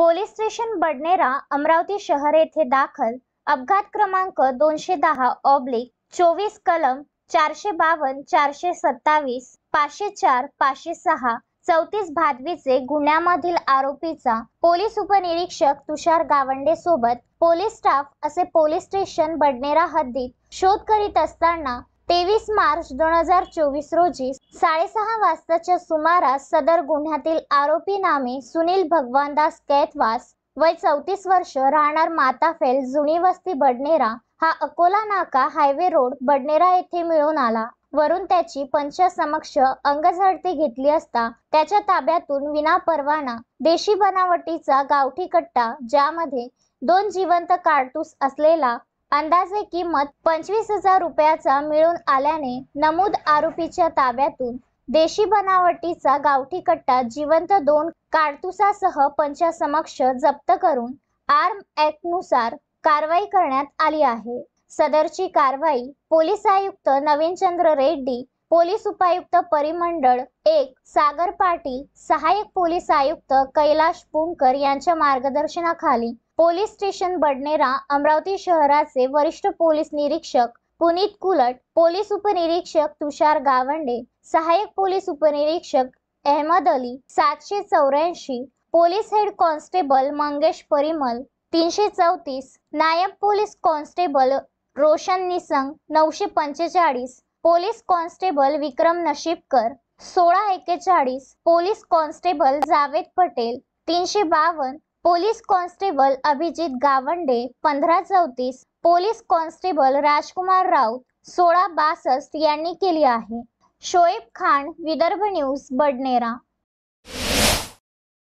Police station Badnera Amravati शहर येथे दाखल अपघात क्रमांक 210/24 कलम 452 427 504 506 34 भादवीचे गुन्ह्यामधील आरोपीचा पोलीस उपनिरीक्षक तुषार गावंडे सोबत पोलीस स्टाफ असे पोलीस स्टेशन बडनेरा हद्दीत शोध करीत असताना 23 मार्च 2024 रोजी 6:30 वाजताच्या सुमारास सदर गुन्ह्यातील आरोपी नामे सुनील भगवानदास कैतवास वय 34 वर्ष राहणार माताफेल जुनी वस्ती बडनेरा हा अकोला नाका हायवे रोड बडनेरा येथे मिळून आला। वरून त्याची पंचासमक्ष अंगझडती घेतली असता त्याच्या ताब्यातून विनापरवाना देशी बनावटीचा गावठी कट्टा ज्यामध्ये 2 जिवंत कारतूस असलेला अंदाजे किंमत 25,000 रुपयाचा मिळून आल्याने नमूद आरोपीच्या ताब्यातून देशी बनावटीचा गावठी कट्टा जिवंत 2 कारतुसासह पंचासमक्ष जप्त करून आर्म ॲक्ट नुसार कारवाई करण्यात आली आहे। सदरची कारवाई पोलीस आयुक्त नवीनचंद्र रेड्डी, पोलीस उपायुक्त परिमंडळ 1 सागर पाटील, सहाय्यक पोलीस आयुक्त कैलाश पुणकर यांच्या मार्गदर्शनाखाली पोलीस स्टेशन बडनेरा अमरावती शहराचे वरिष्ठ पोलीस निरीक्षक पुनीत कुलट, पोलीस उपनिरीक्षक तुषार गावंडे, सहाय्यक पोलीस उपनिरीक्षक Ahmed Ali 784, police head constable Mangesh Parimal 334, नायब police constable Roshan Nisang 945, police constable Vikram Nashibkar 1641, police constable Javed Patel 352, police constable Abhijit Gawande 1534, police constable Rajkumar Raut 1662 यांनी केली आहे। शोएब खान, विदर्भ न्यूज, बडनेरा।